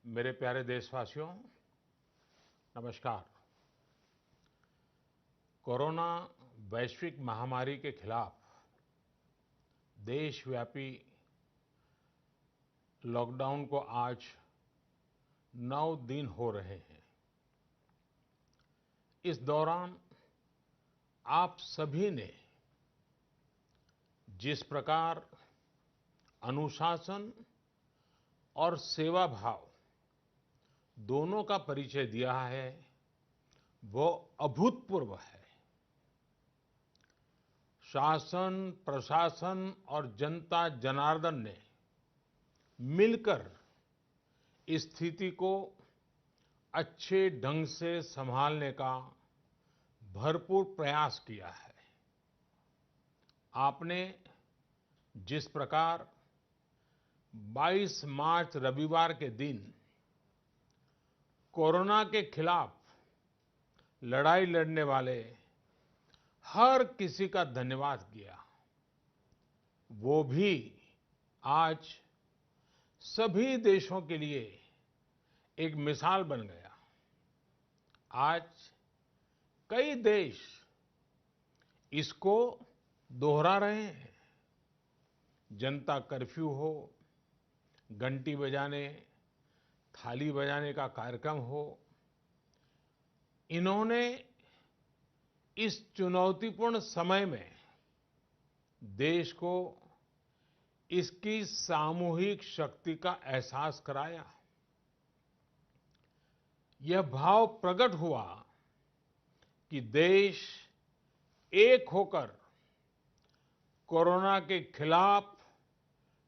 मेरे प्यारे देशवासियों, नमस्कार। कोरोना वैश्विक महामारी के खिलाफ देशव्यापी लॉकडाउन को आज 9 दिन हो रहे हैं। इस दौरान आप सभी ने जिस प्रकार अनुशासन और सेवा भाव दोनों का परिचय दिया है, वो अभूतपूर्व है। शासन, प्रशासन और जनता जनार्दन ने मिलकर इस स्थिति को अच्छे ढंग से संभालने का भरपूर प्रयास किया है। आपने जिस प्रकार 22 मार्च रविवार के दिन कोरोना के खिलाफ लड़ाई लड़ने वाले हर किसी का धन्यवाद किया, वो भी आज सभी देशों के लिए एक मिसाल बन गया। आज कई देश इसको दोहरा रहे हैं। जनता कर्फ्यू हो, घंटी बजाने, थाली बजाने का कार्यक्रम हो, इन्होंने इस चुनौतीपूर्ण समय में देश को इसकी सामूहिक शक्ति का एहसास कराया। यह भाव प्रकट हुआ कि देश एक होकर कोरोना के खिलाफ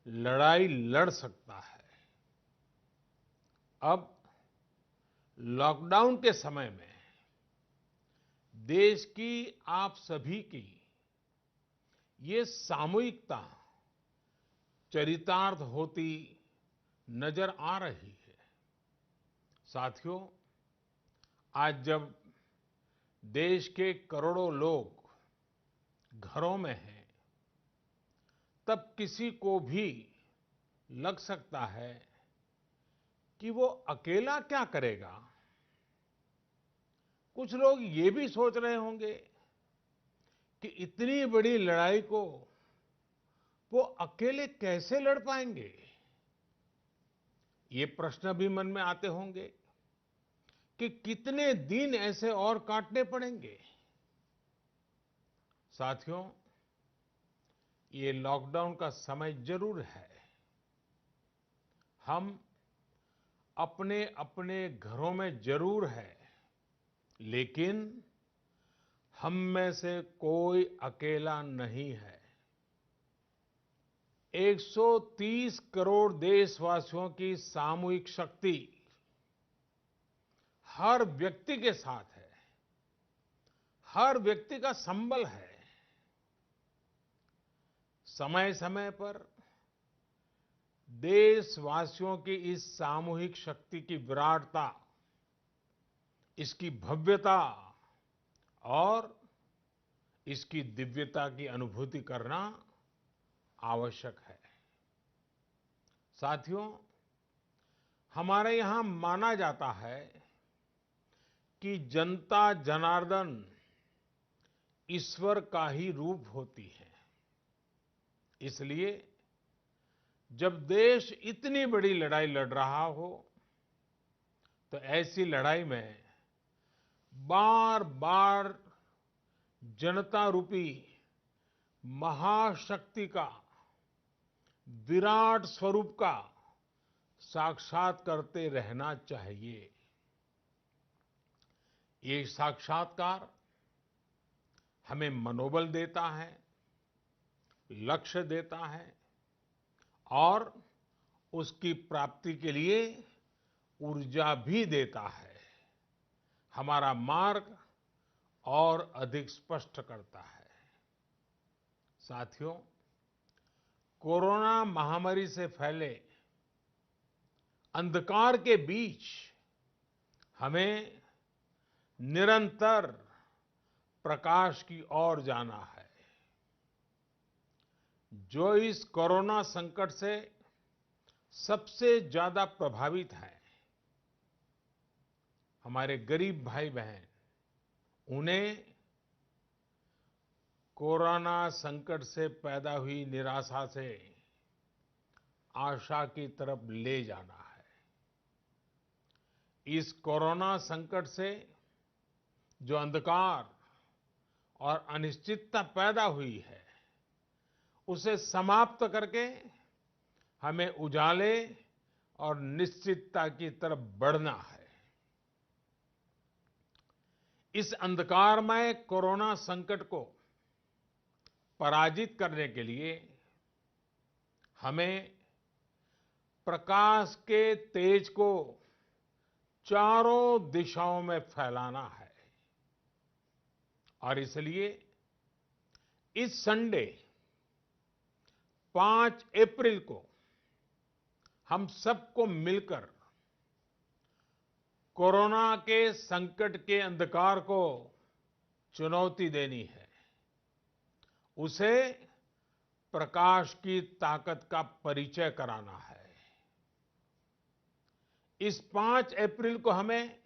लड़ाई लड़ सकता है। अब लॉकडाउन के समय में देश की आप सभी की ये सामूहिकता चरितार्थ होती नजर आ रही है। साथियों, आज जब देश के करोड़ों लोग घरों में हैं, तब किसी को भी लग सकता है कि वो अकेला क्या करेगा। कुछ लोग ये भी सोच रहे होंगे कि इतनी बड़ी लड़ाई को वो अकेले कैसे लड़ पाएंगे। ये प्रश्न भी मन में आते होंगे कि कितने दिन ऐसे और काटने पड़ेंगे। साथियों, ये लॉकडाउन का समय जरूर है। हम अपने अपने घरों में जरूर हैं, लेकिन हम में से कोई अकेला नहीं है। 130 करोड़ देशवासियों की सामूहिक शक्ति हर व्यक्ति के साथ है, हर व्यक्ति का संबल है। समय समय पर देशवासियों की इस सामूहिक शक्ति की विराटता, इसकी भव्यता और इसकी दिव्यता की अनुभूति करना आवश्यक है। साथियों, हमारे यहां माना जाता है कि जनता जनार्दन ईश्वर का ही रूप होती है। इसलिए जब देश इतनी बड़ी लड़ाई लड़ रहा हो, तो ऐसी लड़ाई में बार बार जनता रूपी महाशक्ति का, विराट स्वरूप का साक्षात करते रहना चाहिए। ये साक्षात्कार हमें मनोबल देता है, लक्ष्य देता है और उसकी प्राप्ति के लिए ऊर्जा भी देता है। हमारा मार्ग और अधिक स्पष्ट करता है। साथियों, कोरोना महामारी से फैले अंधकार के बीच हमें निरंतर प्रकाश की ओर जाना है। जो इस कोरोना संकट से सबसे ज्यादा प्रभावित हैं, हमारे गरीब भाई बहन, उन्हें कोरोना संकट से पैदा हुई निराशा से आशा की तरफ ले जाना है। इस कोरोना संकट से जो अंधकार और अनिश्चितता पैदा हुई है, उसे समाप्त करके हमें उजाले और निश्चितता की तरफ बढ़ना है। इस अंधकारमय कोरोना संकट को पराजित करने के लिए हमें प्रकाश के तेज को चारों दिशाओं में फैलाना है। और इसलिए इस संडे 5 अप्रैल को हम सबको मिलकर कोरोना के संकट के अंधकार को चुनौती देनी है, उसे प्रकाश की ताकत का परिचय कराना है। इस 5 अप्रैल को हमें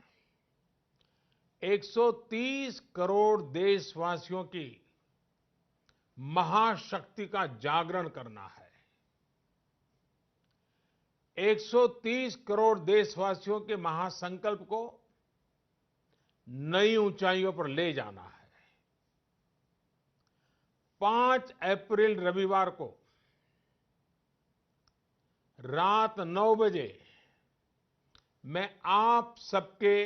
130 करोड़ देशवासियों की महाशक्ति का जागरण करना है। 130 करोड़ देशवासियों के महासंकल्प को नई ऊंचाइयों पर ले जाना है। 5 अप्रैल रविवार को रात 9 बजे मैं आप सबके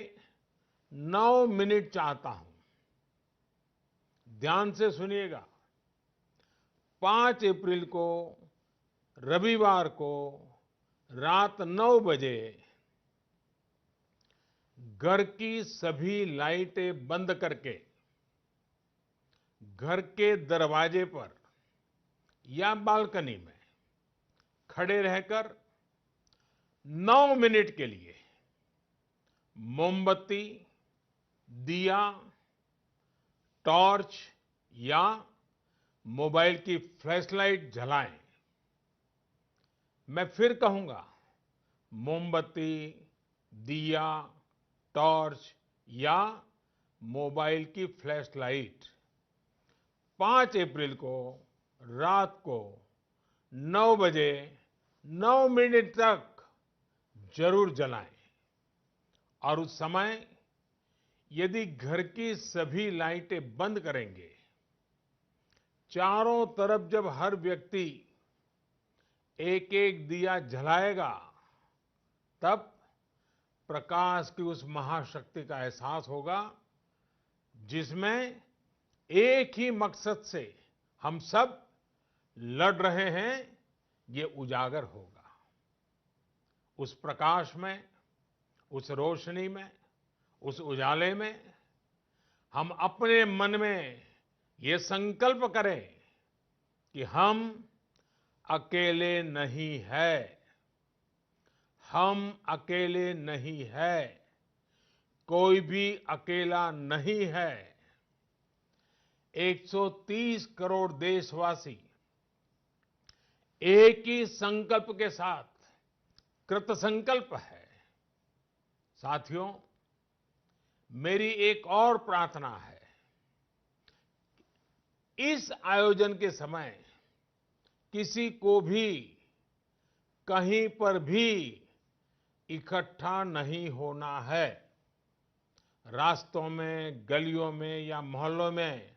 9 मिनट चाहता हूं। ध्यान से सुनिएगा। 5 अप्रैल को रविवार को रात 9 बजे घर की सभी लाइटें बंद करके घर के दरवाजे पर या बालकनी में खड़े रहकर 9 मिनट के लिए मोमबत्ती, दिया, टॉर्च या मोबाइल की फ्लैशलाइट जलाएं। मैं फिर कहूंगा, मोमबत्ती, दिया, टॉर्च या मोबाइल की फ्लैशलाइट 5 अप्रैल को रात को 9 बजे 9 मिनट तक जरूर जलाएं। और उस समय यदि घर की सभी लाइटें बंद करेंगे, चारों तरफ जब हर व्यक्ति एक एक दिया जलाएगा, तब प्रकाश की उस महाशक्ति का एहसास होगा, जिसमें एक ही मकसद से हम सब लड़ रहे हैं, ये उजागर होगा। उस प्रकाश में, उस रोशनी में, उस उजाले में हम अपने मन में ये संकल्प करें कि हम अकेले नहीं हैं। हम अकेले नहीं हैं। कोई भी अकेला नहीं है। 130 करोड़ देशवासी एक ही संकल्प के साथ कृत संकल्प है। साथियों, मेरी एक और प्रार्थना है। इस आयोजन के समय किसी को भी कहीं पर भी इकट्ठा नहीं होना है। रास्तों में, गलियों में या मोहल्लों में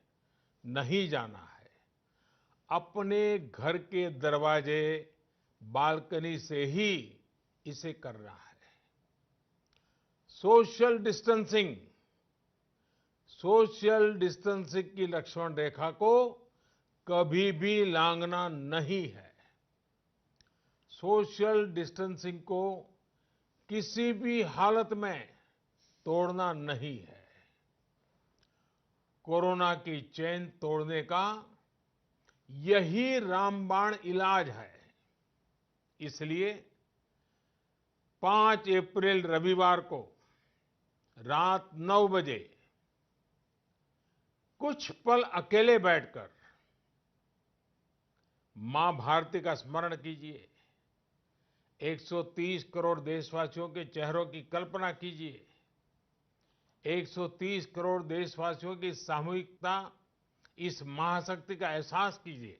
नहीं जाना है। अपने घर के दरवाजे, बालकनी से ही इसे करना है। सोशल डिस्टेंसिंग की लक्ष्मण रेखा को कभी भी लांघना नहीं है। सोशल डिस्टेंसिंग को किसी भी हालत में तोड़ना नहीं है। कोरोना की चेन तोड़ने का यही रामबाण इलाज है। इसलिए 5 अप्रैल रविवार को रात 9 बजे कुछ पल अकेले बैठकर मां भारती का स्मरण कीजिए। 130 करोड़ देशवासियों के चेहरों की कल्पना कीजिए 130 करोड़ देशवासियों की सामूहिकता, इस महाशक्ति का एहसास कीजिए।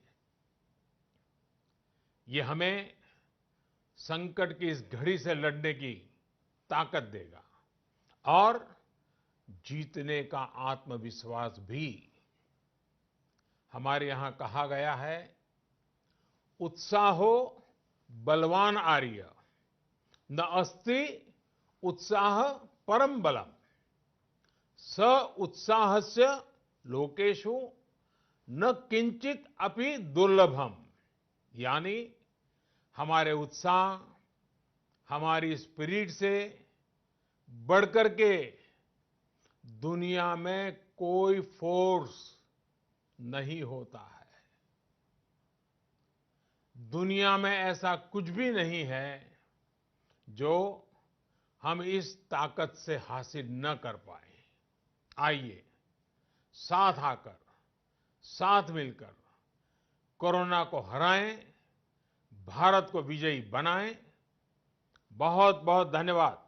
ये हमें संकट की इस घड़ी से लड़ने की ताकत देगा और जीतने का आत्मविश्वास भी। हमारे यहां कहा गया है, उत्साहो बलवान आर्य, न अस्ति उत्साह परम बलम, स उत्साहस्य लोकेषु न किंचित अपि दुर्लभम। यानी हमारे उत्साह, हमारी स्पिरिट से बढ़कर के दुनिया में कोई फोर्स नहीं होता है। दुनिया में ऐसा कुछ भी नहीं है जो हम इस ताकत से हासिल न कर पाए। आइए साथ आकर, साथ मिलकर कोरोना को हराएं, भारत को विजयी बनाएं। बहुत बहुत धन्यवाद।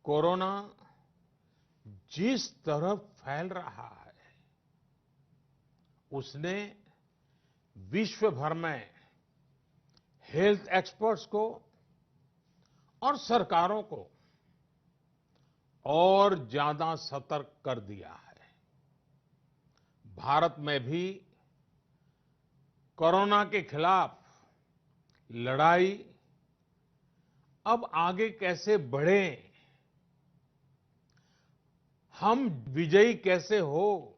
कोरोना जिस तरह फैल रहा है, उसने विश्व भर में हेल्थ एक्सपर्ट्स को और सरकारों को और ज्यादा सतर्क कर दिया है। भारत में भी कोरोना के खिलाफ लड़ाई अब आगे कैसे बढ़े, हम विजयी कैसे हो,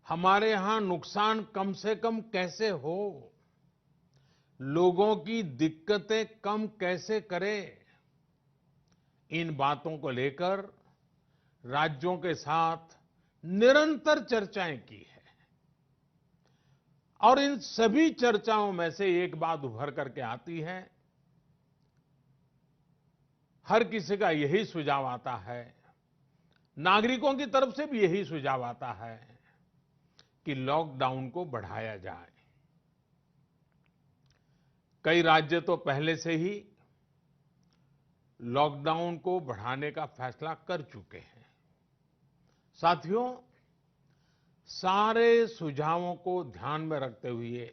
हमारे यहां नुकसान कम से कम कैसे हो, लोगों की दिक्कतें कम कैसे करें, इन बातों को लेकर राज्यों के साथ निरंतर चर्चाएं की है। और इन सभी चर्चाओं में से एक बात उभर करके आती है, हर किसी का यही सुझाव आता है, नागरिकों की तरफ से भी यही सुझाव आता है कि लॉकडाउन को बढ़ाया जाए। कई राज्य तो पहले से ही लॉकडाउन को बढ़ाने का फैसला कर चुके हैं। साथियों, सारे सुझावों को ध्यान में रखते हुए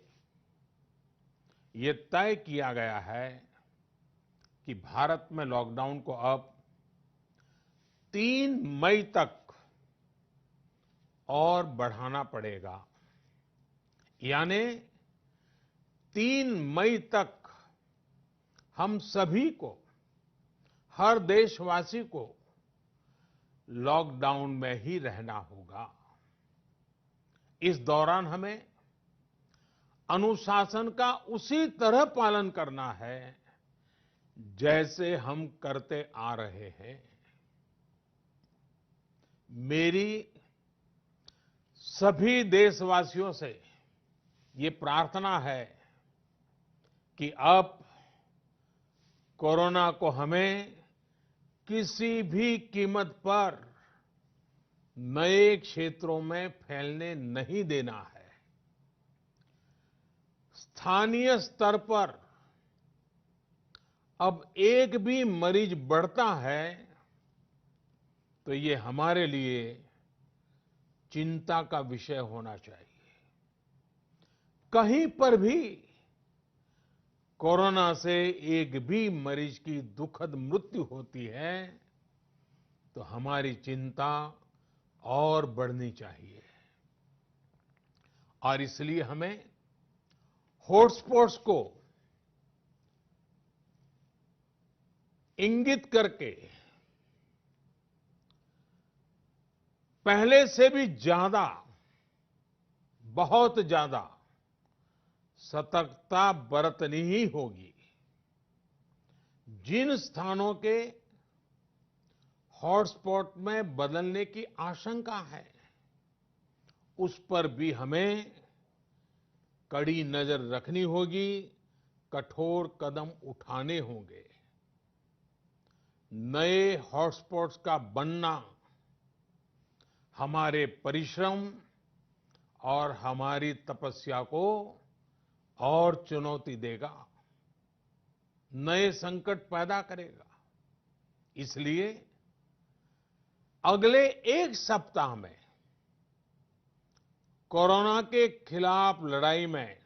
ये तय किया गया है कि भारत में लॉकडाउन को अब 3 मई तक और बढ़ाना पड़ेगा। यानी 3 मई तक हम सभी को, हर देशवासी को लॉकडाउन में ही रहना होगा। इस दौरान हमें अनुशासन का उसी तरह पालन करना है जैसे हम करते आ रहे हैं। मेरी सभी देशवासियों से ये प्रार्थना है कि अब कोरोना को हमें किसी भी कीमत पर नए क्षेत्रों में फैलने नहीं देना है। स्थानीय स्तर पर अब एक भी मरीज बढ़ता है तो ये हमारे लिए चिंता का विषय होना चाहिए। कहीं पर भी कोरोना से एक भी मरीज की दुखद मृत्यु होती है तो हमारी चिंता और बढ़नी चाहिए। और इसलिए हमें हॉटस्पॉट्स को इंगित करके पहले से भी ज्यादा, बहुत ज्यादा सतर्कता बरतनी ही होगी। जिन स्थानों के हॉटस्पॉट में बदलने की आशंका है, उस पर भी हमें कड़ी नजर रखनी होगी, कठोर कदम उठाने होंगे। नए हॉटस्पॉट्स का बनना हमारे परिश्रम और हमारी तपस्या को और चुनौती देगा, नए संकट पैदा करेगा। इसलिए अगले एक सप्ताह में कोरोना के खिलाफ लड़ाई में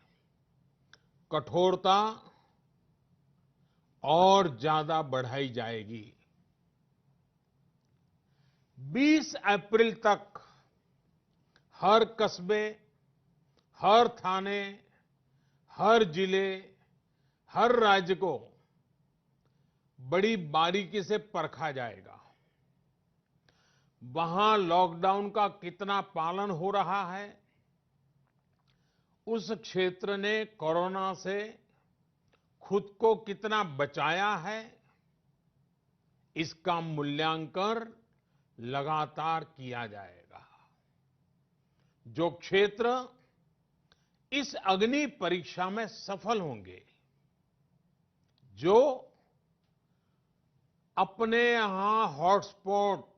कठोरता और ज्यादा बढ़ाई जाएगी। 20 अप्रैल तक हर कस्बे, हर थाने, हर जिले, हर राज्य को बड़ी बारीकी से परखा जाएगा। वहां लॉकडाउन का कितना पालन हो रहा है, उस क्षेत्र ने कोरोना से खुद को कितना बचाया है, इसका मूल्यांकन लगातार किया जाएगा। जो क्षेत्र इस अग्नि परीक्षा में सफल होंगे, जो अपने यहां हॉटस्पॉट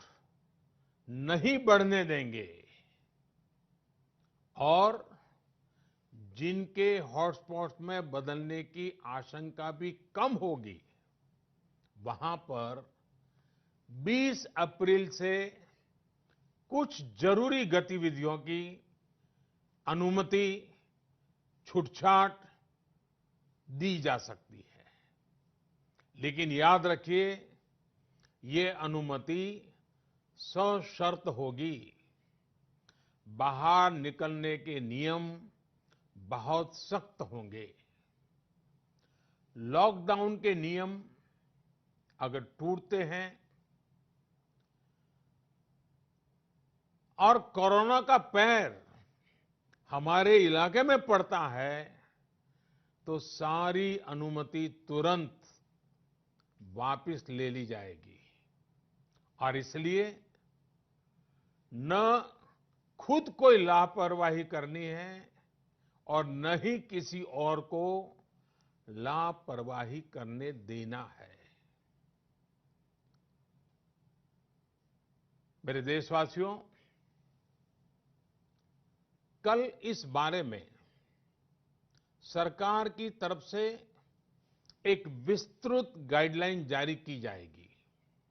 नहीं बढ़ने देंगे और जिनके हॉटस्पॉट्स में बदलने की आशंका भी कम होगी, वहां पर 20 अप्रैल से कुछ जरूरी गतिविधियों की अनुमति, छूटछाट दी जा सकती है। लेकिन याद रखिए, ये अनुमति सशर्त होगी। बाहर निकलने के नियम बहुत सख्त होंगे। लॉकडाउन के नियम अगर टूटते हैं और कोरोना का पैर हमारे इलाके में पड़ता है, तो सारी अनुमति तुरंत वापस ले ली जाएगी। और इसलिए न खुद कोई लापरवाही करनी है और न ही किसी और को लापरवाही करने देना है। मेरे देशवासियों, कल इस बारे में सरकार की तरफ से एक विस्तृत गाइडलाइन जारी की जाएगी।